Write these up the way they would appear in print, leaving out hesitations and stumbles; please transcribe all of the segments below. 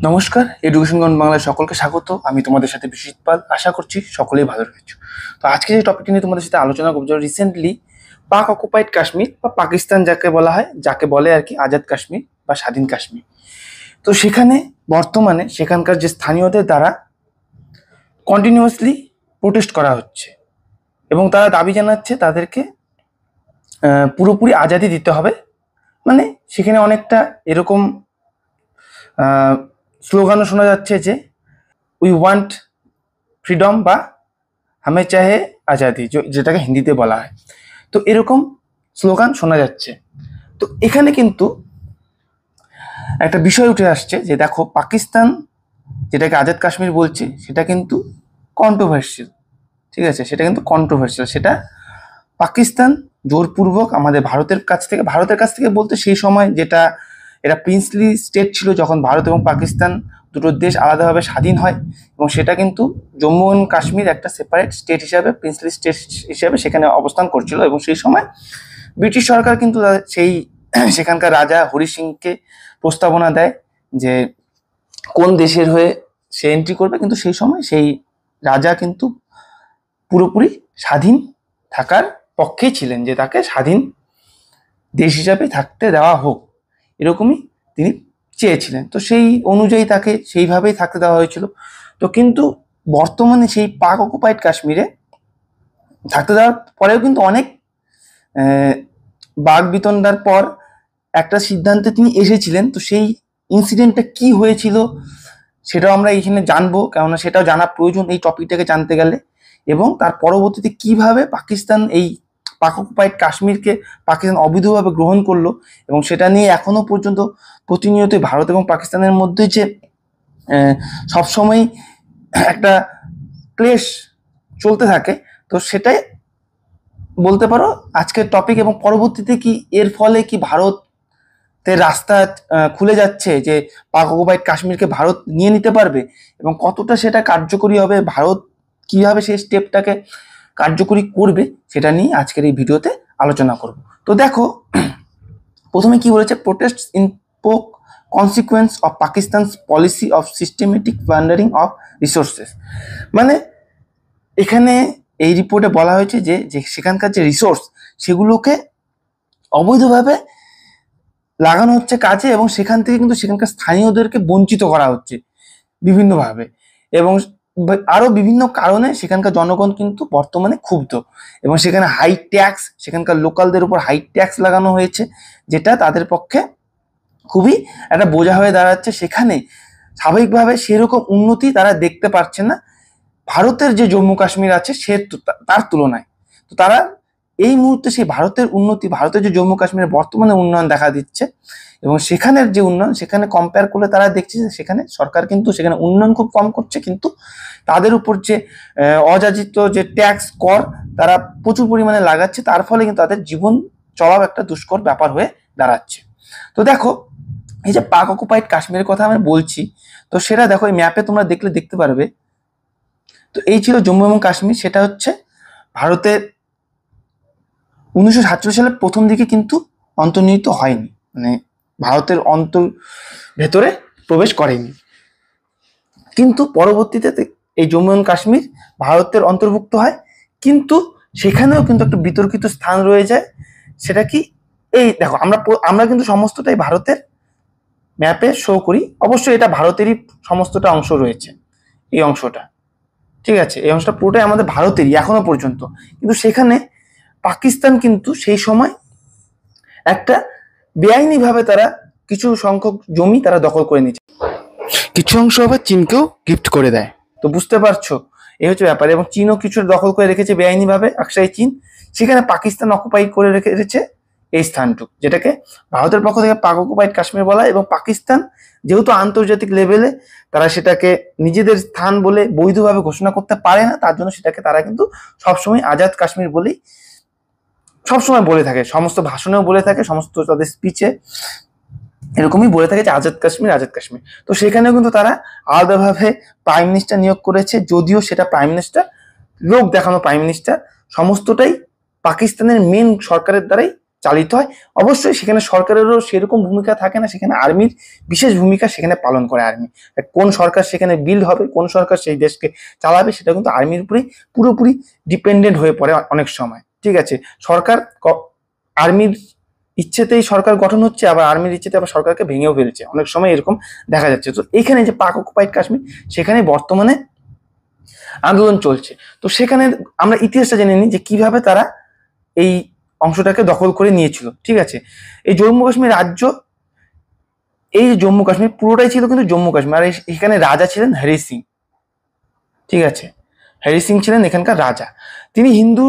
নমস্কার, education ground বাংলায় সকলকে স্বাগত। আমি তোমাদের সাথে বিশ্বজিৎ পাল। আশা করছি সকলেই ভালো রয়েছে। তো আজকে যে টপিকটি নিয়ে তোমাদের সাথে আলোচনা করবো, রিসেন্টলি পাক অকুপাইড কাশ্মীর বা পাকিস্তান যাকে বলা হয়, যাকে বলে আর কি আজাদ কাশ্মীর বা স্বাধীন কাশ্মীর। তো সেখানে বর্তমানে সেখানকার যে স্থানীয়দের দ্বারা কন্টিনিউয়াসলি প্রোটেস্ট করা হচ্ছে এবং তারা দাবি জানাচ্ছে তাদেরকে পুরোপুরি আজাদি দিতে হবে। মানে সেখানে অনেকটা এরকম স্লোগানও শোনা যাচ্ছে যে উই ওয়ান্ট ফ্রিডম বা হামে চাহে আজাদি, যেটাকে হিন্দিতে বলা হয়। তো এরকম স্লোগান শোনা যাচ্ছে। তো এখানে কিন্তু একটা বিষয় উঠে আসছে যে দেখো, পাকিস্তান যেটাকে আজাদ কাশ্মীর বলছে সেটা কিন্তু কন্ট্রোভার্সিয়াল, ঠিক আছে? সেটা কিন্তু কন্ট্রোভার্সিয়াল। সেটা পাকিস্তান জোরপূর্বক আমাদের ভারতের কাছ থেকে বলতে সেই সময় যেটা এটা প্রিন্সলি স্টেট ছিল, যখন ভারত এবং পাকিস্তান দুটো দেশ আলাদাভাবে স্বাধীন হয়, এবং সেটা কিন্তু জম্মু ও কাশ্মীর একটা সেপারেট স্টেট হিসাবে, প্রিন্সলি স্টেট হিসাবে সেখানে অবস্থান করছিল। এবং সেই সময় ব্রিটিশ সরকার কিন্তু সেই সেখানকার রাজা হরি সিংকে প্রস্তাবনা দেয় যে কোন দেশের হয়ে সে এন্ট্রি করবে, কিন্তু সেই সময় সেই রাজা কিন্তু পুরোপুরি স্বাধীন থাকার পক্ষেই ছিলেন, যে তাকে স্বাধীন দেশ হিসাবে থাকতে দেওয়া হোক, এরকমই তিনি চেয়েছিলেন। তো সেই অনুযায়ী তাকে সেইভাবেই থাকতে দেওয়া হয়েছিল। তো কিন্তু বর্তমানে সেই পাক অকুপাইড কাশ্মীরে থাকতে দেওয়ার পরেও কিন্তু অনেক বাক বিতণ্ডার পর একটা সিদ্ধান্তে তিনি এসেছিলেন। তো সেই ইনসিডেন্টটা কি হয়েছিল সেটাও আমরা এখানে জানবো, কেননা সেটাও জানা প্রয়োজন এই টপিকটাকে জানতে গেলে। এবং তার পরবর্তীতে কিভাবে পাকিস্তান এই পাক অকুপাইড কাশ্মীরকে পাকিস্তান অবৈধভাবে গ্রহণ করলো, এবং সেটা নিয়ে এখনো পর্যন্ত প্রতিনিয়ত ভারত এবং পাকিস্তানের মধ্যে যে সবসময় একটা ক্লেশ চলতে থাকে, তো সেটাই বলতে পারো আজকের টপিক। এবং পরবর্তীতে কি এর ফলে কি ভারতের রাস্তা খুলে যাচ্ছে যে পাক অকুপাইড কাশ্মীরকে ভারত নিয়ে নিতে পারবে, এবং কতটা সেটা কার্যকরী হবে, ভারত কিভাবে সেই স্টেপটাকে কার্যকরী করবে, সেটা নিয়ে আজকের এই ভিডিওতে আলোচনা করব। তো দেখো, প্রথমে কি বলেছে, protests invoke consequence of Pakistan's policy of systematic plundering of resources. মানে এখানে এই রিপোর্টে বলা হয়েছে যে সেখানকার যে রিসোর্স সেগুলোকে অবৈধভাবে লাগানো হচ্ছে কাজে, এবং সেখান থেকে কিন্তু সেখানকার স্থানীয়দেরকে বঞ্চিত করা হচ্ছে বিভিন্নভাবে, এবং আরো বিভিন্ন কারণে সেখানকার জনগণ কিন্তু বর্তমানে ক্ষুব্ধ। এবং সেখানে হাই ট্যাক্স, সেখানকার লোকালদের উপর হাই ট্যাক্স লাগানো হয়েছে, যেটা তাদের পক্ষে খুবই একটা বোঝা হয়ে দাঁড়াচ্ছে। সেখানে স্বাভাবিকভাবে সেরকম উন্নতি তারা দেখতে পাচ্ছে না ভারতের যে জম্মু কাশ্মীর আছে সে তার তুলনায়। তো তারা এই মুহূর্তে সেই ভারতের উন্নতি, ভারতের যে জম্মু কাশ্মীরের বর্তমানে উন্নয়ন দেখা দিচ্ছে, এবং সেখানের যে উন্নয়ন সেখানে কম্পেয়ার করলে তারা দেখছে যে সেখানে সরকার কিন্তু সেখানে উন্নয়ন খুব কম করছে, কিন্তু তাদের উপর যে অযাচিত যে ট্যাক্স কর তারা প্রচুর পরিমাণে লাগাচ্ছে, তার ফলে কিন্তু তাদের জীবন চলাও একটা দুষ্কর ব্যাপার হয়ে দাঁড়াচ্ছে। তো দেখো, এই যে পাক অকুপাইড কাশ্মীরের কথা আমি বলছি, তো সেটা দেখো এই ম্যাপে তোমরা দেখতে পারবে। তো এই ছিল জম্মু এবং কাশ্মীর। সেটা হচ্ছে ভারতের 1947 সালের প্রথম দিকে কিন্তু অন্তর্নিহিত হয়নি, মানে ভারতের ভেতরে প্রবেশ করেনি, কিন্তু পরবর্তীতে এই জম্মু এবং কাশ্মীর ভারতের অন্তর্ভুক্ত হয়। কিন্তু সেখানেও কিন্তু একটা বিতর্কিত স্থান রয়ে যায়। সেটা কি, এই দেখো আমরা কিন্তু সমস্তটাই ভারতের ম্যাপে শো করি, অবশ্যই এটা ভারতেরই সমস্তটা অংশ রয়েছে, এই অংশটা, ঠিক আছে? এই অংশটা পুরোটাই আমাদের ভারতেরই এখনো পর্যন্ত। কিন্তু সেখানে পাকিস্তান কিন্তু সেই সময় একটা বেআইনিভাবে তারা কিছু সংখ্যক জমি তারা দখল করে নিচ্ছে, কিছু অংশ আবার চীনকেও গিফট করে দেয়। তো বুঝতে পারছো, এই হচ্ছে ব্যাপার। এবং চীনও কিছু দখল করে রেখেছে বেআইনিভাবে, আকসাই চীন। সেখানে পাকিস্তান অকুপাই করে রেখেছে এই স্থানটুকু, যেটাকে ভারতের পক্ষ থেকে পাক অকুপাইড কাশ্মীর বলা। এবং পাকিস্তান যেহেতু আন্তর্জাতিক লেভেলে তারা সেটাকে নিজেদের স্থান বলে বৈধভাবে ঘোষণা করতে পারে না, তার জন্য সেটাকে তারা কিন্তু সবসময় আজাদ কাশ্মীর বলেই সবসময় বলে থাকে, সমস্ত ভাষণেও বলে থাকে, সমস্ত তাদের স্পিচে এরকমই বলে থাকে যে আজাদ কাশ্মীর, আজাদ কাশ্মীর। তো সেখানেও কিন্তু তারা আলাদাভাবে প্রাইম মিনিস্টার নিয়োগ করেছে, যদিও সেটা প্রাইম মিনিস্টার লোক দেখানো প্রাইম মিনিস্টার, সমস্তটাই পাকিস্তানের মেন সরকারের দ্বারাই চালিত হয়। অবশ্যই সেখানে সরকারেরও সেরকম ভূমিকা থাকে না, সেখানে আর্মির বিশেষ ভূমিকা সেখানে পালন করে আর্মি। কোন সরকার সেখানে বিল্ড হবে, কোন সরকার সেই দেশকে চালাবে, সেটা কিন্তু আর্মির উপরেই পুরোপুরি ডিপেন্ডেন্ট হয়ে পড়ে অনেক সময়। ঠিক আছে, সরকার আর্মির ইচ্ছেতেই সরকার গঠন হচ্ছে, আবার আর্মির ইচ্ছেতে আবার সরকারকে ভেঙেও ফেলছে, অনেক সময় এরকম দেখা যাচ্ছে। তো এখানে যে পাক অকুপাইড কাশ্মীর, সেখানে বর্তমানে আন্দোলন চলছে। তো সেখানে আমরা ইতিহাসটা জেনে নিই যে কিভাবে তারা এই অংশটাকে দখল করে নিয়েছিল। ঠিক আছে, এই জম্মু কাশ্মীর রাজ্য, এই জম্মু কাশ্মীর পুরোটাই ছিল কিন্তু জম্মু কাশ্মীর। আর এখানে রাজা ছিলেন হরি সিং। ঠিক আছে, হরি সিং ছিলেন এখানকার রাজা। তিনি হিন্দু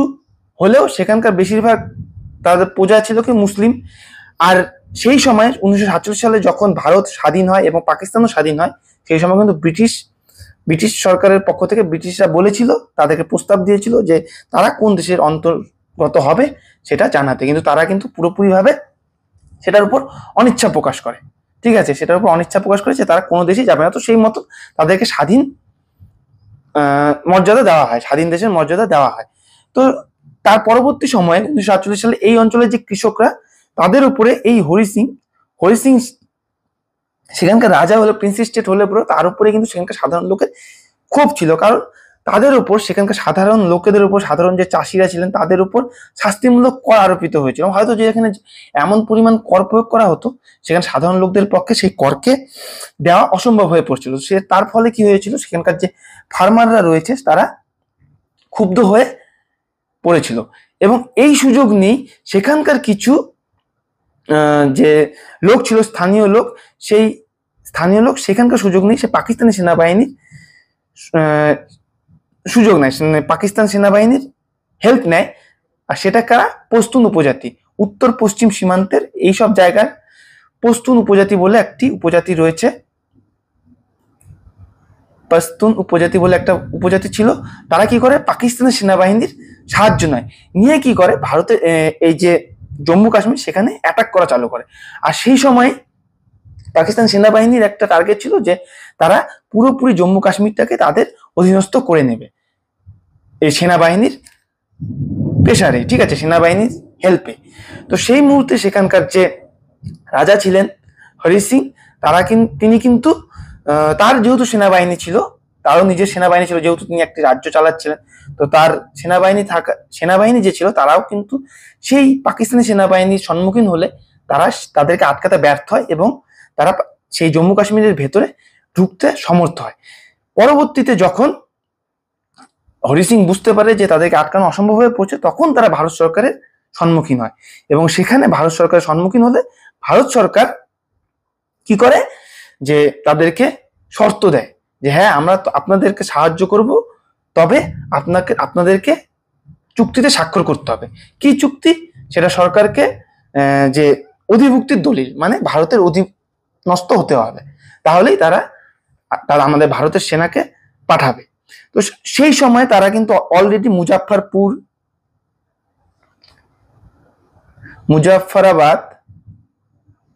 হলেও সেখানকার বেশিরভাগ তাদের প্রজা ছিল কি মুসলিম। আর সেই সময় 1947 সালে যখন ভারত স্বাধীন হয় এবং পাকিস্তানও স্বাধীন হয়, সেই সময় কিন্তু ব্রিটিশ সরকারের পক্ষ থেকে ব্রিটিশরা বলেছিল, তাদেরকে প্রস্তাব দিয়েছিল যে তারা কোন দেশের অন্তর্গত হবে সেটা জানাতে, কিন্তু তারা কিন্তু পুরোপুরিভাবে সেটার উপর অনিচ্ছা প্রকাশ করে। ঠিক আছে, সেটার উপর অনিচ্ছা প্রকাশ করেছে, তারা কোনো দেশেই যাবে না। তো সেই মতো তাদেরকে স্বাধীন মর্যাদা দেওয়া হয়, স্বাধীন দেশের মর্যাদা দেওয়া হয়। তো তার পরবর্তী সময়ে 1948 সালে এই অঞ্চলের যে কৃষকরা, তাদের উপরে এই হরি সিং সেখানকার রাজা হলে, প্রিন্সেস স্টেট হলে পরে তার উপরে কিন্তু সেখানকার সাধারণ লোকের ক্ষোভ ছিল। কারণ তাদের উপর, সেখানকার সাধারণ লোকেদের উপর, সাধারণ যে চাষিরা ছিলেন তাদের উপর শাস্তিমূলক কর আরোপিত হয়েছিল। হয়তো যেখানে এমন পরিমাণ কর প্রয়োগ করা হতো, সেখানে সাধারণ লোকদের পক্ষে সেই করকে দেওয়া অসম্ভব হয়ে পড়ছিল। তার ফলে কি হয়েছিল, সেখানকার যে ফার্মাররা রয়েছে তারা ক্ষুব্ধ হয়ে পড়েছিল। এবং এই সুযোগ নিয়ে সেখানকার কিছু যে লোক ছিল, স্থানীয় লোক সেখানকার সুযোগ নেই, সে পাকিস্তানি সেনাবাহিনীর সুযোগ নেয়, পাকিস্তান সেনাবাহিনীর হেল্প নেয়। আর সেটা কারা? পশতুন উপজাতি। উত্তর পশ্চিম সীমান্তের এইসব জায়গায় পশতুন উপজাতি বলে একটি উপজাতি রয়েছে, পশতুন উপজাতি বলে একটা উপজাতি ছিল। তারা কি করে, পাকিস্তানের সেনাবাহিনীর সাহায্য নেয়, নিয়ে কি করে ভারতের এই যে জম্মু কাশ্মীর সেখানে অ্যাটাক করা চালু করে। আর সেই সময় পাকিস্তান সেনাবাহিনীর একটা টার্গেট ছিল যে তারা পুরোপুরি জম্মু কাশ্মীরটাকে তাদের অধীনস্থ করে নেবে এই সেনাবাহিনীর প্রেসারে। ঠিক আছে, সেনাবাহিনীর হেল্পে। তো সেই মুহূর্তে সেখানকার যে রাজা ছিলেন হরি সিং, তিনি কিন্তু তার যেহেতু সেনাবাহিনী ছিল, তারও নিজের সেনাবাহিনী ছিল, যেহেতু তিনি একটি রাজ্য চালাচ্ছিলেন, তো তার সেনাবাহিনী যে ছিল তারাও কিন্তু সেই পাকিস্তানি সেনাবাহিনীর সম্মুখীন হলে তাদেরকে আটকাতে ব্যর্থ হয় এবং তারা সেই জম্মু কাশ্মীরের ভেতরে ঢুকতে সমর্থ হয়। পরবর্তীতে যখন হরি সিং বুঝতে পারে যে তাদেরকে আটকানো অসম্ভব হয়ে পড়ছে, তখন তারা ভারত সরকারের সম্মুখীন হয়। এবং সেখানে ভারত সরকারের সম্মুখীন হলে ভারত সরকার কি করে, যে তাদেরকে শর্ত দেয় যে হ্যাঁ, আমরা আপনাদেরকে সাহায্য করব, তবে আপনাদেরকে চুক্তিতে স্বাক্ষর করতে হবে। কি চুক্তি? সেটা সরকারকে যে অধিভুক্তির দলিল, মানে ভারতের অধীনস্থ হতে হবে, তাহলেই তারা আমাদের ভারতের সেনাকে পাঠাবে। তো সেই সময় তারা কিন্তু অলরেডি মুজাফফরাবাদ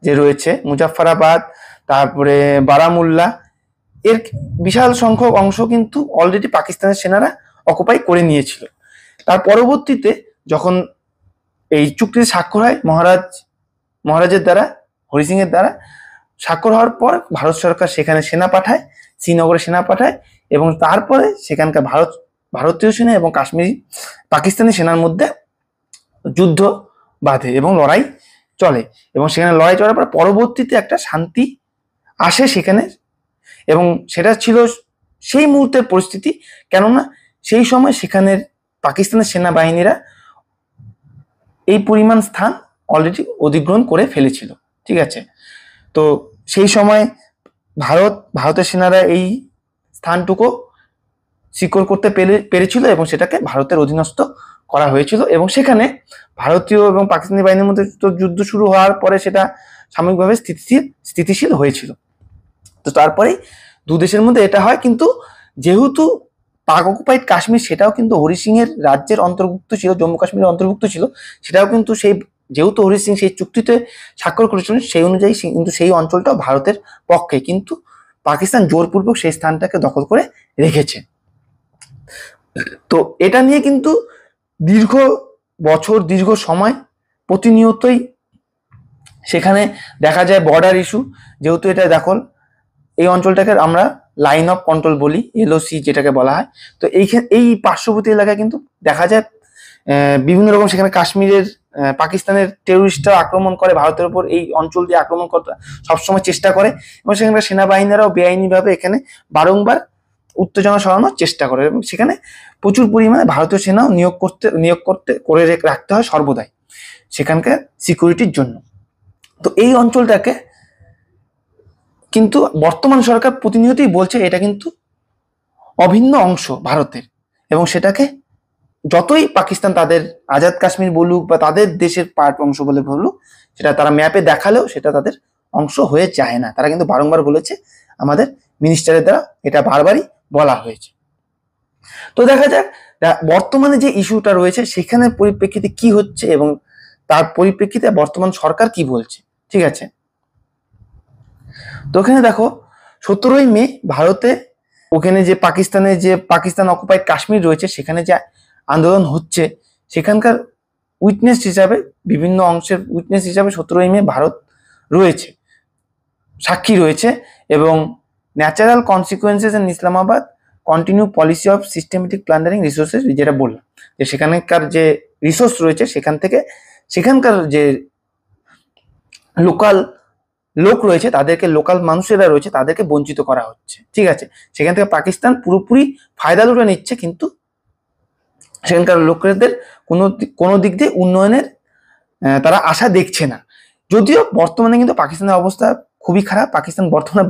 যে রয়েছে, মুজাফফরাবাদ, তারপরে বারামুল্লা, এর বিশাল সংখ্যক অংশ কিন্তু অলরেডি পাকিস্তানের সেনারা অকুপাই করে নিয়েছিল। তার পরবর্তীতে যখন এই চুক্তিতে স্বাক্ষর হয় মহারাজের দ্বারা, হরি সিং এর দ্বারা স্বাক্ষর হওয়ার পর ভারত সরকার সেখানে সেনা পাঠায়, শ্রীনগরে সেনা পাঠায়, এবং তারপরে সেখানকার ভারতীয় সেনা এবং পাকিস্তানি সেনার মধ্যে যুদ্ধ বাধে এবং লড়াই চলে। এবং সেখানে লড়াই চলার পর পরবর্তীতে একটা শান্তি আসে সেখানে। এবং সেটা ছিল সেই মুহূর্তের পরিস্থিতি, কেননা সেই সময় সেখানের পাকিস্তানের সেনাবাহিনীরা এই পরিমাণ স্থান অলরেডি অধিগ্রহণ করে ফেলেছিল। ঠিক আছে, তো সেই সময় ভারতের সেনারা এই স্থানটুকু সিকিউর করতে পেরেছিল এবং সেটাকে ভারতের অধীনস্থ করা হয়েছিল। এবং সেখানে ভারতীয় এবং পাকিস্তানি বাহিনীর মধ্যে যুদ্ধ শুরু হওয়ার পরে সেটা সাময়িকভাবে স্থিতিশীল হয়েছিল। তো তারপরে দু দেশের মধ্যে এটা হয়। কিন্তু যেহেতু পাক অকুপাইড কাশ্মীর সেটাও কিন্তু হরি সিং এর রাজ্যের অন্তর্ভুক্ত ছিল, জম্মু কাশ্মীরের অন্তর্ভুক্ত ছিল, সেটাও কিন্তু যেহেতু হরি সিং সেই চুক্তিতে স্বাক্ষর করেছিলেন, সেই অনুযায়ী কিন্তু সেই অঞ্চলটাও ভারতের পক্ষে, কিন্তু পাকিস্তান জোরপূর্বক সেই স্থানটাকে দখল করে রেখেছে। তো এটা নিয়ে কিন্তু দীর্ঘ সময় প্রতিনিয়তই সেখানে দেখা যায় বর্ডার ইস্যু, যেহেতু এটা দেখো এই অঞ্চলটাকে আমরা লাইন অফ কন্ট্রোল বলি, এলওসি যেটাকে বলা হয়। তো এই পার্শ্ববর্তী এলাকায় কিন্তু দেখা যায় বিভিন্ন রকম সেখানে কাশ্মীরের পাকিস্তানের টেরোরিস্টরা আক্রমণ করে ভারতের উপর, এই অঞ্চল দিয়ে আক্রমণ করতে সবসময় চেষ্টা করে, এবং সেখানকার সেনাবাহিনীরাও বেআইনিভাবে এখানে বারংবার উত্তেজনা সরানোর চেষ্টা করে, এবং সেখানে প্রচুর পরিমাণে ভারতীয় সেনাও নিয়োগ করতে করে রাখতে হয় সর্বদাই সেখানকার সিকিউরিটির জন্য। তো এই অঞ্চলটাকে কিন্তু বর্তমান সরকার প্রতিনিয়তই বলছে এটা কিন্তু অভিন্ন অংশ ভারতের, এবং সেটাকে যতই পাকিস্তান তাদের আজাদ কাশ্মীর বলুক বা তাদের দেশের পার্ট অংশ বলে বলুক, সেটা তারা ম্যাপে দেখালেও সেটা তাদের অংশ হয়ে যায় না। তারা কিন্তু বারংবার বলেছে, আমাদের মিনিস্টারের দ্বারা এটা বারবারই বলা হয়েছে। তো দেখা যাক বর্তমানে যে ইস্যুটা রয়েছে সেখানের পরিপ্রেক্ষিতে কি হচ্ছে এবং তার পরিপ্রেক্ষিতে বর্তমান সরকার কি বলছে। ঠিক আছে, তো ওখানে দেখো 17ই মে ভারতে ওখানে যে পাকিস্তান অকুপাইড কাশ্মীর রয়েছে সেখানে যে আন্দোলন হচ্ছে, সেখানকার উইটনেস হিসাবে বিভিন্ন অংশের উইটনেস হিসাবে 17ই মে ভারত রয়েছে, সাক্ষী রয়েছে। এবং natural consequences in Islamabad continue policy of systematic plundering resources, যেটা বললাম যে সেখানকার যে রিসোর্স রয়েছে সেখান থেকে সেখানকার যে লোক রয়েছে তাদেরকে, লোকাল মানুষেরা রয়েছে তাদেরকে বঞ্চিত করা হচ্ছে। ঠিক আছে, সেখান থেকে পাকিস্তান পুরোপুরি ফায়দা লুটে নিচ্ছে, কিন্তু সেখানকার লোকেদের কোনো দিক দিয়ে উন্নয়নের তারা আশা দেখছে না। যদিও বর্তমানে কিন্তু পাকিস্তানের অবস্থা খুবই খারাপ, পাকিস্তান বর্তমানে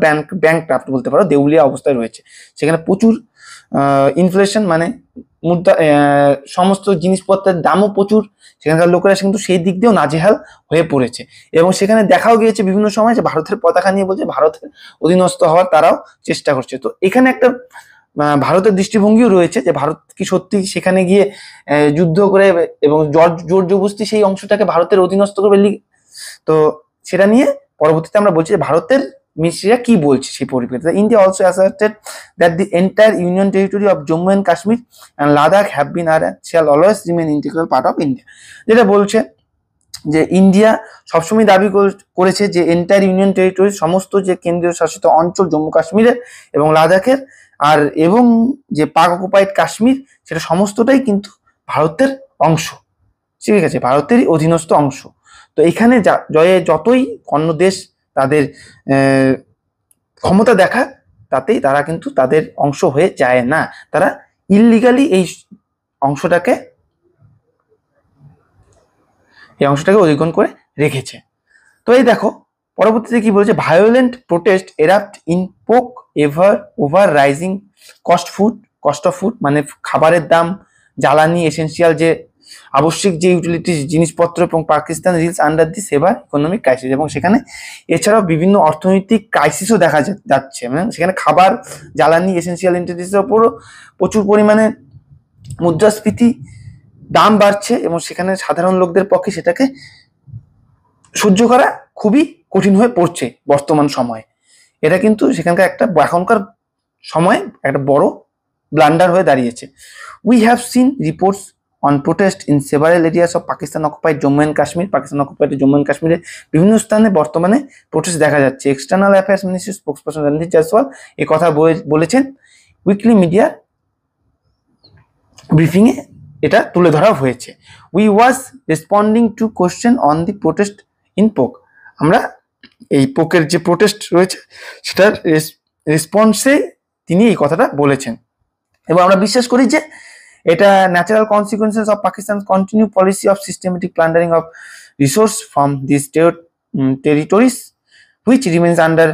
ব্যাংকক্রাফট বলতে পারো, দেউলিয়া অবস্থায় রয়েছে। সেখানে প্রচুর ইনফ্লেশন, মানে মুদ্রা সমস্ত জিনিসপত্রের দামও প্রচুর, সেখানকার লোকেরা কিন্তু সেই দিক দিয়েও নাজেহাল হয়ে পড়েছে। এবং সেখানে দেখাও গিয়েছে বিভিন্ন সময় যে ভারতের পতাকা নিয়ে বলছে ভারতের অধীনস্থ হওয়ার তারাও চেষ্টা করছে। তো এখানে একটা ভারতের দৃষ্টিভঙ্গিও রয়েছে যে ভারত কি সত্যি সেখানে গিয়ে যুদ্ধ করে এবং জোর জবরদস্তি সেই অংশটাকে ভারতের অধীনস্থ করবে। তো সেটা নিয়ে পরবর্তীতে আমরা বলছি যে ভারতের মিনিস্ট্রিরা কি বলছে সেই পরিপ্রেক্ষিতে। India also asserted that the entire union territory of Jammu and Kashmir and Ladakh have been are shall always remain integral part of India. যেটা বলছে যে ইন্ডিয়া সবসময় দাবি করেছে যে এন্টায়ার ইউনিয়ন টেরিটরি, সমস্ত যে কেন্দ্রীয় শাসিত অঞ্চল জম্মু কাশ্মীরের এবং লাদাখের এবং যে পাক অকুপাইড কাশ্মীর, সেটা সমস্তটাই কিন্তু ভারতের অংশ। ঠিক আছে, ভারতেরই অধীনস্থ অংশ। তো এখানে যতই অন্য দেশ তাদের ক্ষমতা দেখা, তাতেই তারা কিন্তু তাদের অংশ হয়ে যায় না, তারা ইললিগালি এই অংশটাকে অধিগ্রহণ করে রেখেছে। তো এই দেখো পরবর্তীতে কি বলেছে, ভায়োলেন্ট প্রোটেস্ট এরাপ্ট ইন পোক over rising cost of food, মানে খাবারের দাম, জ্বালানি, এসেন্সিয়াল যে আবশ্যিক যে ইউটিলিটিস জিনিসপত্র, এবং Pakistan reels under the severe economic crisis. এবং সেখানে এছাড়াও বিভিন্ন অর্থনৈতিক ক্রাইসিসও দেখা যাচ্ছে, মানে সেখানে খাবার, জ্বালানি, এসেন্সিয়াল ইউটিলিটিসের উপরও প্রচুর পরিমাণে মুদ্রাস্ফীতি, দাম বাড়ছে, এবং সেখানে সাধারণ লোকদের পক্ষে সেটাকে সহ্য করা খুবই কঠিন হয়ে পড়ছে বর্তমান সময়ে। এটা কিন্তু সেখানকার এখনকার সময় একটা বড় ব্লান্ডার হয়ে দাঁড়িয়েছে। We have seen reports on protest in several areas of Pakistan occupied Jammu and Kashmir, Pakistan occupied Jammu and কাশ্মীরের বিভিন্ন স্থানে বর্তমানে প্রোটেস্ট দেখা যাচ্ছে। External affairs ministry spokesperson Randhir Jaiswal এই কথা বলেছেন উইকলি মিডিয়া ব্রিফিংয়ে, এটা তুলে ধরা হয়েছে। We was responding two question on the protest in পোক, আমরা এই পোকের যে প্রোটেস্ট রয়েছে সেটার রেসপন্সে তিনি এই কথাটা বলেছেন। এবং আমরা বিশ্বাস করি যে এটা natural consequences of Pakistan continue policy of systematic plundering of resource from this territories which remains under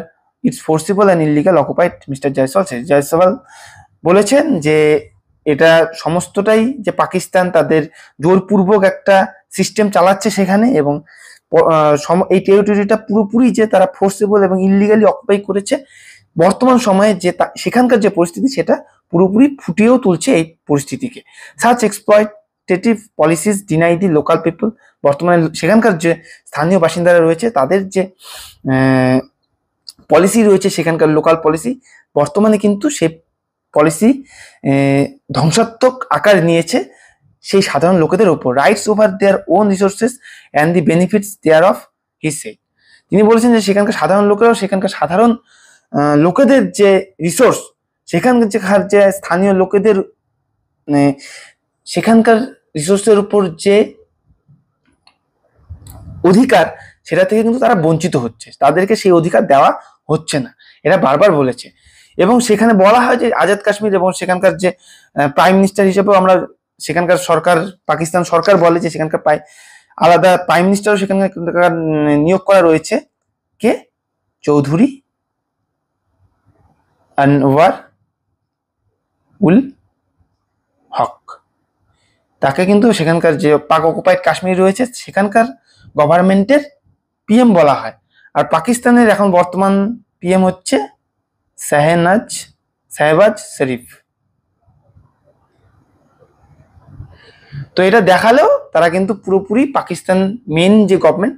its forcible and illegal occupied. Mister Jaiswal বলেছেন যে এটা সমস্তটাই যে পাকিস্তান তাদের জোরপূর্বক একটা সিস্টেম চালাচ্ছে সেখানে, এবং এই টেরিটরিটা পুরোপুরি যে তারা ফোর্সেবল এবং ইলিগালি অকুপাই করেছে। বর্তমান সময়ে যে সেখানকার যে পরিস্থিতি সেটা পুরোপুরি ফুটিয়েও তুলছে এই পরিস্থিতিকে। Such exploitative policies deny the local people, বর্তমানে সেখানকার যে স্থানীয় বাসিন্দারা রয়েছে তাদের যে পলিসি রয়েছে সেখানকার লোকাল পলিসি, বর্তমানে কিন্তু সে পলিসি ধ্বংসাত্মক আকার নিয়েছে সেই সাধারণ লোকেদের উপর, rights over their own resources and the benefits thereof he said. তিনি বলেছেন যে সেখানকার সাধারণ লোকেরাও সেখানকার সাধারণ লোকেদের যে রিসোর্স, সেখানকার যে স্থানীয় লোকেদের মানে সেখানকার রিসোর্সের উপর যে অধিকার, সেটা থেকে কিন্তু তারা বঞ্চিত হচ্ছে, তাদেরকে সেই অধিকার দেওয়া হচ্ছে না, এরা বারবার বলেছে। এবং সেখানে বলা হয় যে আজাদ কাশ্মীর এবং সেখানকার যে প্রাইম মিনিস্টার হিসেবেও আমরা সেখানকার সরকার, পাকিস্তান সরকার বলে যে সেখানকার আলাদা প্রাইম মিনিস্টারও সেখানকার নিয়োগ করা রয়েছে, কে? চৌধুরী আনওয়ার উল হক। তাকে কিন্তু সেখানকার যে পাক অকুপাইড কাশ্মীর রয়েছে সেখানকার গভর্নমেন্টের পিএম বলা হয়। আর পাকিস্তানের এখন বর্তমান পিএম হচ্ছে শাহবাজ শরীফ। তো এটা দেখালেও তারা কিন্তু পুরোপুরি পাকিস্তান মেন যে গভর্নমেন্ট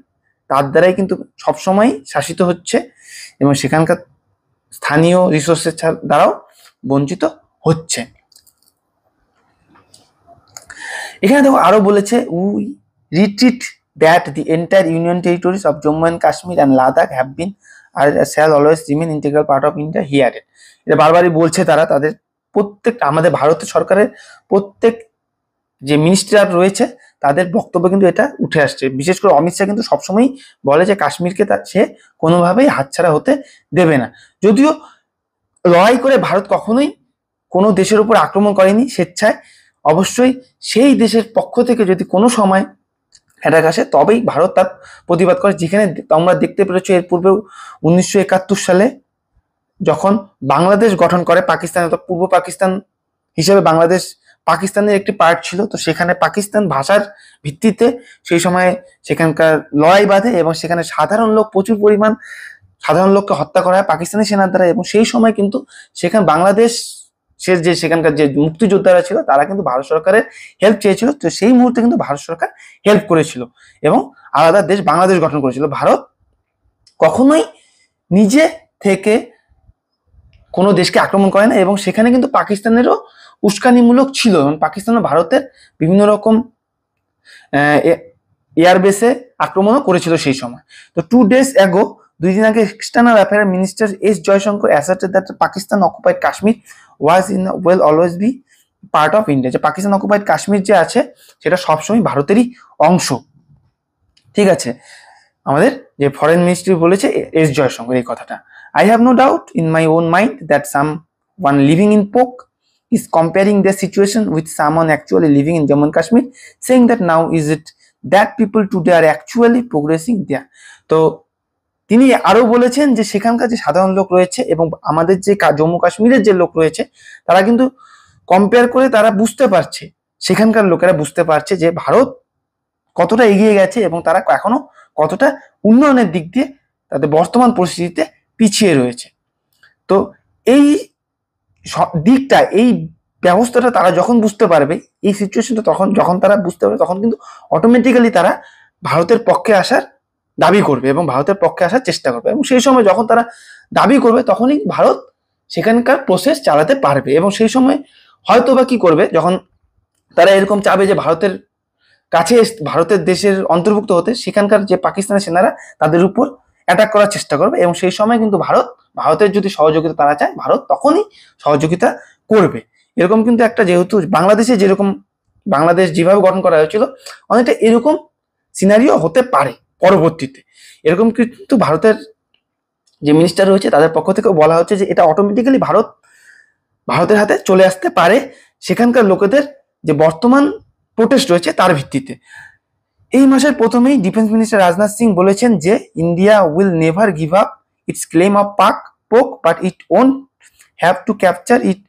তার দ্বারাই কিন্তু সবসময় শাসিত হচ্ছে এবং সেখানকার স্থানীয় রিসোর্সের দ্বারাও বঞ্চিত হচ্ছে। এখানে দেখো আরো বলেছে, we reiterate that the entire union territories of Jammu and Kashmir and Ladakh have been are shall always remain integral part of India here. এটা বারবারই বলছে তারা, তাদের প্রত্যেক আমাদের ভারতের সরকারের প্রত্যেক যে মিনিস্টার রয়েছে তাদের বক্তব্য কিন্তু এটা উঠে আসছে। বিশেষ করে অমিত শাহ কিন্তু সবসময় বলে যে কাশ্মীরকে সে কোনোভাবেই হাতছাড়া হতে দেবে না। যদিও লড়াই করে ভারত কখনোই কোনো দেশের উপর আক্রমণ করেনি স্বেচ্ছায়, অবশ্যই সেই দেশের পক্ষ থেকে যদি কোনো সময় অ্যাটাক আসে তবেই ভারত তার প্রতিবাদ করে। যেখানে তোমরা দেখতে পেরেছো এর পূর্বেও 1971 সালে যখন বাংলাদেশ গঠন করে পাকিস্তান, পূর্ব পাকিস্তান হিসেবে বাংলাদেশ পাকিস্তানের একটি পার্ট ছিল, তো সেখানে পাকিস্তান ভাষার ভিত্তিতে সেই সময় সেখানকার লড়াই বাঁধে এবং সেখানে সাধারণ লোক, প্রচুর পরিমাণ সাধারণ লোককে হত্যা করা হয় পাকিস্তানি সেনার দ্বারা। এবং সেই সময় কিন্তু সেখানে বাংলাদেশের যে সেখানকার যে মুক্তিযোদ্ধারা ছিল তারা কিন্তু ভারত সরকারের হেল্প চেয়েছিল, তো সেই মুহূর্তে কিন্তু ভারত সরকার হেল্প করেছিল এবং আলাদা দেশ বাংলাদেশ গঠন করেছিল। ভারত কখনোই নিজে থেকে কোনো দেশকে আক্রমণ করে না এবং সেখানে কিন্তু পাকিস্তানেরও উস্কানিমূলক ছিল এবং পাকিস্তান ভারতের বিভিন্ন রকম এয়ারবেসে আক্রমণও করেছিল সেই সময়। তো 2 days ago, 2 দিন আগে external affair minister S Jaishankar asserted that Pakistan occupied Kashmir was in will always be part of India. যে পাকিস্তান অকুপাইড কাশ্মীর যে আছে সেটা সবসময় ভারতেরই অংশ। ঠিক আছে, আমাদের যে ফরেন মিনিস্ট্রি বলেছে এস জয়শঙ্কর এই কথাটা। I have no doubt in my own mind that someone living in POK is comparing their situation with someone actually living in Jammu and Kashmir, saying that now is it that people today are actually progressing there. তো তিনি আরো বলেছেন যে সেখানকার যে সাধারণ লোক রয়েছে এবং আমাদের যে জম্মু কাশ্মীরের যে লোক রয়েছে তারা কিন্তু কম্পেয়ার করে তারা বুঝতে পারছে, সেখানকার লোকেরা বুঝতে পারছে যে ভারত কতটা এগিয়ে গেছে এবং তারা এখনো কতটা উন্নয়নের দিক দিয়ে তাদের বর্তমান পরিস্থিতিতে পিছিয়ে রয়েছে। তো এই দিকটা, এই ব্যবস্থাটা তারা যখন বুঝতে পারবে, এই সিচুয়েশনটা যখন তারা বুঝতে পারবে তখন কিন্তু অটোমেটিক্যালি তারা ভারতের পক্ষে আসার দাবি করবে এবং ভারতের পক্ষে আসার চেষ্টা করবে এবং সেই সময় যখন তারা দাবি করবে তখনই ভারত সেখানকার প্রসেস চালাতে পারবে। এবং সেই সময় হয়তো বা কি করবে, যখন তারা এরকম চাবে যে ভারতের কাছে ভারতের দেশের অন্তর্ভুক্ত হতে, সেখানকার যে পাকিস্তানের সেনারা তাদের উপর অ্যাটাক করার চেষ্টা করবে এবং সেই সময় কিন্তু ভারতের যদি সহযোগিতা তারা চায় ভারত তখনই সহযোগিতা করবে। এরকম কিন্তু একটা, যেহেতু বাংলাদেশে যেরকম বাংলাদেশ যেভাবে গঠন করা হয়েছিল অনেকটা এরকম সিনারিও হতে পারে পরবর্তীতে। এরকম কিন্তু ভারতের যে মিনিস্টার রয়েছে তাদের পক্ষ থেকে বলা হচ্ছে যে এটা অটোমেটিক্যালি ভারতের হাতে চলে আসতে পারে সেখানকার লোকেদের যে বর্তমান প্রোটেস্ট রয়েছে তার ভিত্তিতে। এই মাসের প্রথমেই ডিফেন্স মিনিস্টার রাজনাথ সিং বলেছেন যে India will never give up its claim of PoK but it won't have to capture it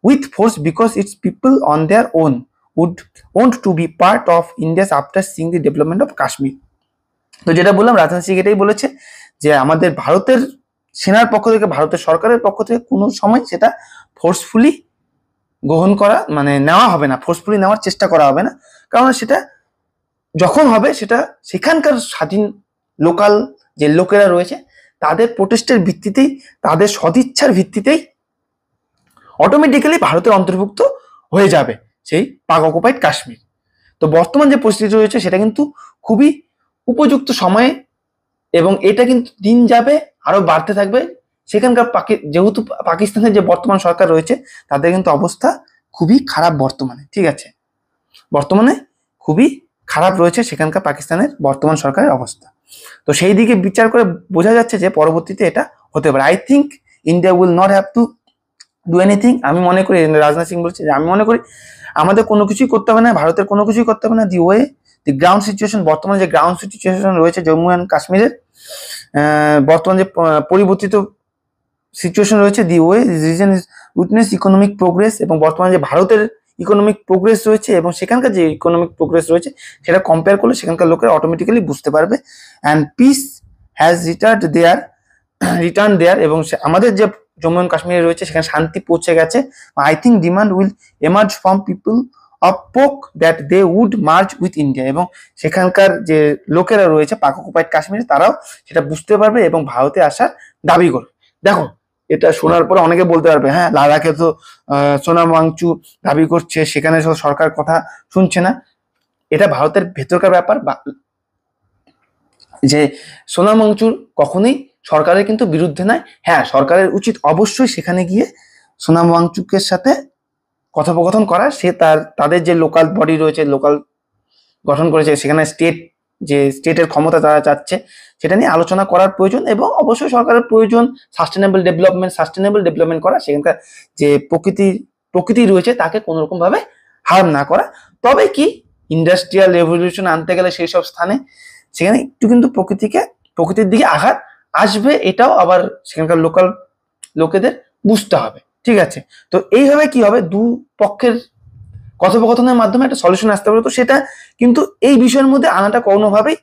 with force because its people on their own would want to be part of India's after seeing the development of Kashmir. তো যেটা বললাম, রাজনাথ সিং এটাই বলেছে যে আমাদের ভারতের সেনার পক্ষ থেকে, ভারতের সরকারের পক্ষ থেকে কোনো সময় সেটা ফোর্সফুলি গ্রহণ করা নেওয়া হবে না, ফোর্সফুলি নেওয়ার চেষ্টা করা হবে না, কারণ সেটা যখন হবে সেটা সেখানকার স্বাধীন লোকাল যে লোকেরা রয়েছে তাদের প্রোটেস্টের ভিত্তিতেই, তাদের সদিচ্ছার ভিত্তিতেই অটোমেটিক্যালি ভারতের অন্তর্ভুক্ত হয়ে যাবে সেই পাক অকুপাইড কাশ্মীর। তো বর্তমান যে পরিস্থিতি রয়েছে সেটা কিন্তু খুবই উপযুক্ত সময়ে, এবং এটা কিন্তু দিন যাবে আরো বাড়তে থাকবে। সেখানকার যেহেতু পাকিস্তানের যে বর্তমান সরকার রয়েছে তাদের কিন্তু অবস্থা খুবই খারাপ বর্তমানে, ঠিক আছে, বর্তমানে খুবই খারাপ রয়েছে সেখানকার পাকিস্তানের বর্তমান সরকারের অবস্থা। তো সেই দিকে বিচার করে বোঝা যাচ্ছে যে পরবর্তীতে এটা হতে পারে। I think India will not have to do anything. আমি মনে করি, রাজনাথ সিং বলছে যে আমি মনে করি আমাদের কোনো কিছুই করতে হবে না, ভারতের কোনো কিছুই করতে হবে না। দি গ্রাউন্ড সিচুয়েশন, বর্তমানে যে গ্রাউন্ড সিচুয়েশন রয়েছে জম্মু অ্যান্ড কাশ্মীরের, বর্তমান যে পরিবর্তিত সিচুয়েশন রয়েছে, the way reason is witness economic progress, এবং বর্তমানে যে ভারতের ইকোনমিক প্রোগ্রেস রয়েছে এবং সেখানকার যে ইকোনমিক প্রোগ্রেস রয়েছে সেটা কম্পেয়ার করলে সেখানকার লোকেরা অটোমেটিক্যালি বুঝতে পারবে। অ্যান্ড পিস হ্যাজ রিটার্ন দেয়ার, এবং আমাদের যে জম্মু অ্যান্ড কাশ্মীরে রয়েছে সেখানে শান্তি পৌঁছে গেছে। I think demand will emerge from people of PoK that they would march with India, এবং সেখানকার যে লোকেরা রয়েছে পাক অকুপাইড কাশ্মীরে তারাও সেটা বুঝতে পারবে এবং ভারতে আসার দাবি করবে। দেখো, এটা শোনার পরে অনেকে বলতে পারবে হ্যাঁ লাদাখে তো সোনাম ওয়াংচু দাবি করছে, সেখানে সরকার কথা শুনছে না। এটা ভারতের ভেতরকার ব্যাপার, যে সোনাম ওয়াংচুর কখনোই সরকারের কিন্তু বিরুদ্ধে নয়। হ্যাঁ, সরকারের উচিত অবশ্যই সেখানে গিয়ে সোনাম ওয়াংচুকের সাথে কথোপকথন করা। সে তাদের যে লোকাল বডি রয়েছে, লোকাল গঠন করেছে, সেখানে স্টেটের ক্ষমতা তারা চাচ্ছে, সেটা নিয়ে আলোচনা করার প্রয়োজন। এবং অবশ্যই সরকারের প্রয়োজন সাস্টেনেবল ডেভেলপমেন্ট করা, সেখানকার যে প্রকৃতি রয়েছে তাকে কোনো রকম ভাবে হার্ম না করা। তবে কি ইন্ডাস্ট্রিয়াল রেভলিউশন আনতে গেলে সেই সব স্থানে সেখানে একটু কিন্তু প্রকৃতির দিকে আঘাত আসবে, এটাও আবার সেখানকার লোকাল লোকেদের বুঝতে হবে, ঠিক আছে। তো এইভাবে কি হবে, দু পক্ষের কথোপকথনের মাধ্যমে একটা সলিউশন আসতে পারে। তো সেটা কিন্তু এই বিষয়ের মধ্যে আনাটা কোনোভাবেই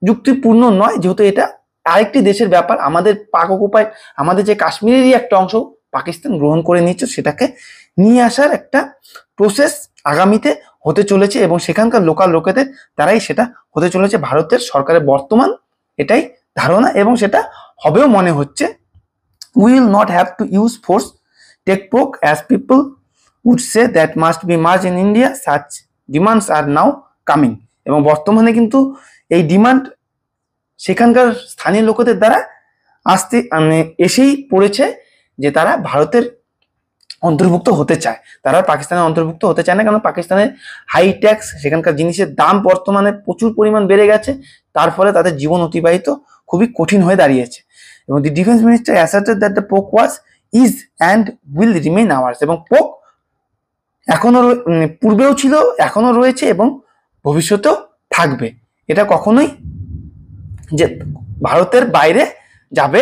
যুক্তিপূর্ণ নয়, যেহেতু এটা আরেকটি দেশের ব্যাপার। আমাদের পাক অকুপাইড, আমাদের যে কাশ্মীরেরই একটা অংশ পাকিস্তান গ্রহণ করে নিচ্ছে, সেটাকে নিয়ে আসার একটা প্রসেস আগামীতে হতে চলেছে, এবং সেখানকার লোকাল লোকেদের দ্বারাই সেটা হতে চলেছে। ভারতের সরকারের বর্তমান এটাই ধারণা, এবং সেটা হবেও মনে হচ্ছে। We will not have to use force take PoK as people would say that must be merged in India. Such demands are now coming, এবং বর্তমানে কিন্তু এই ডিমান্ড সেখানকার স্থানীয় লোকেদের দ্বারা এসেই পড়েছে যে তারা ভারতের অন্তর্ভুক্ত হতে চায়, তারা পাকিস্তানের অন্তর্ভুক্ত হতে চায় না। কারণ পাকিস্তানের হাই ট্যাক্স, সেখানকার জিনিসের দাম বর্তমানে প্রচুর পরিমাণ বেড়ে গেছে, তার ফলে তাদের জীবন অতিবাহিত খুবই কঠিন হয়ে দাঁড়িয়েছে। এবং the defence minister asserted that the PoK was is and will remain ours, এবং পোক এখনো পূর্বেও ছিল, এখনো রয়েছে এবং ভবিষ্যতেও থাকবে। এটা কখনোই যে ভারতের বাইরে যাবে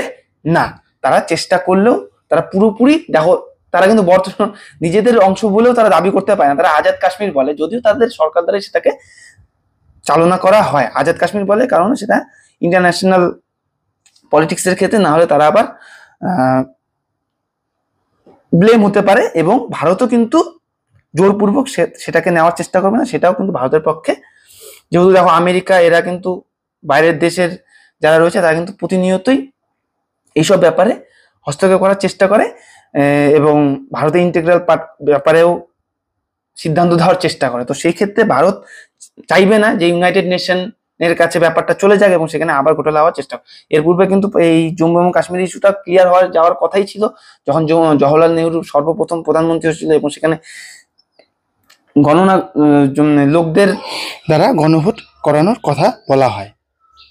না। তারা চেষ্টা করলেও তারা পুরোপুরি, দেখো তারা কিন্তু বর্তমান নিজেদের অংশ বলেও তারা দাবি করতে পারে না, তারা আজাদ কাশ্মীর বলে, যদিও তাদের সরকার দ্বারা সেটাকে চালনা করা হয় আজাদ কাশ্মীর বলে, কারণ সেটা ইন্টারন্যাশনাল পলিটিক্সের ক্ষেত্রে না হলে তারা আবার ব্লেম হতে পারে। এবং ভারতও কিন্তু জোরপূর্বক সেটাকে নেওয়ার চেষ্টা করবে না, সেটাও কিন্তু ভারতের পক্ষে। যেহেতু দেখো আমেরিকা, এরা কিন্তু বাইরের দেশের যারা রয়েছে তারা কিন্তু প্রতিনিয়তই এইসব ব্যাপারে হস্তক্ষেপ করার চেষ্টা করে, এবং ভারতের ইন্টিগ্রাল ব্যাপারেও সিদ্ধান্ত দেওয়ার চেষ্টা করে। তো সেই ক্ষেত্রে ভারত চাইবে না যে ইউনাইটেড নেশনের কাছে ব্যাপারটা চলে যাক এবং সেখানে আবার ঘোটালা হওয়ার চেষ্টা। এর পূর্বে কিন্তু এই জম্মু এবং কাশ্মীর ইস্যুটা ক্লিয়ার যাওয়ার কথাই ছিল, যখন জওহরলাল নেহরু সর্বপ্রথম প্রধানমন্ত্রী হয়েছিল, এবং সেখানে গণনা লোকদের দ্বারা গণভোট করানোর কথা বলা হয়।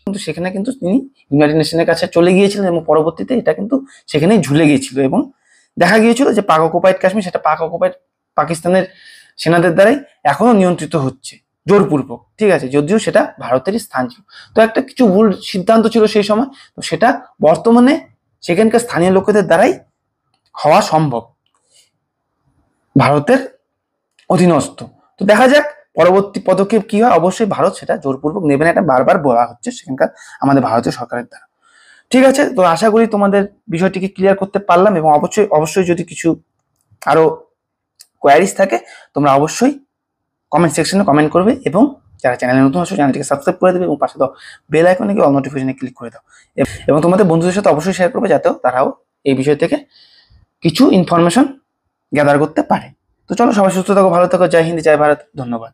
কিন্তু সেখানে কিন্তু তিনি ইউনাইটেড নেশনের কাছে চলে গিয়েছিলেন, এবং পরবর্তীতে এটা কিন্তু সেখানেই ঝুলে গিয়েছিল, এবং দেখা গিয়েছিল যে পাক অকুপাইড কাশ্মীর, সেটা পাক অকুপাইড পাকিস্তানের সেনাদের দ্বারাই এখনো নিয়ন্ত্রিত হচ্ছে জোরপূর্বক, ঠিক আছে, যদিও সেটা ভারতেরই স্থান ছিল। তো একটা কিছু ভুল সিদ্ধান্ত ছিল সেই সময়, তো সেটা বর্তমানে সেখানকার স্থানীয় লোকেদের দ্বারাই হওয়া সম্ভব ভারতের অধীনস্থ। তো দেখা যাক পরবর্তী পদক্ষেপ কি হয়। অবশ্যই ভারত সেটা জোরপূর্বক নেবে না, এটা বারবার বলা হচ্ছে সেখানকার আমাদের ভারতীয় সরকারের দ্বারা। ঠিক আছে, তো আশা করি তোমাদের বিষয়টিকে ক্লিয়ার করতে পারলাম, এবং অবশ্যই যদি কিছু আরো কোয়ারিজ থাকে তোমরা অবশ্যই কমেন্ট সেকশনে কমেন্ট করবে, এবং যারা চ্যানেলে নতুন আসো চ্যানেলটিকে সাবস্ক্রাইব করে দেবে, এবং পাশে দাও বেল আইকনে গিয়ে অল নোটিফিকেশনে ক্লিক করে দাও, এবং তোমাদের বন্ধুদের সাথে অবশ্যই শেয়ার করবে যাতেও তারাও এই বিষয় থেকে কিছু ইনফরমেশন গ্যাদার করতে পারে। তো চলো, সবাই সুস্থ থাকো, ভালো থাকো, জয় হিন্দ, জয় ভারত, ধন্যবাদ।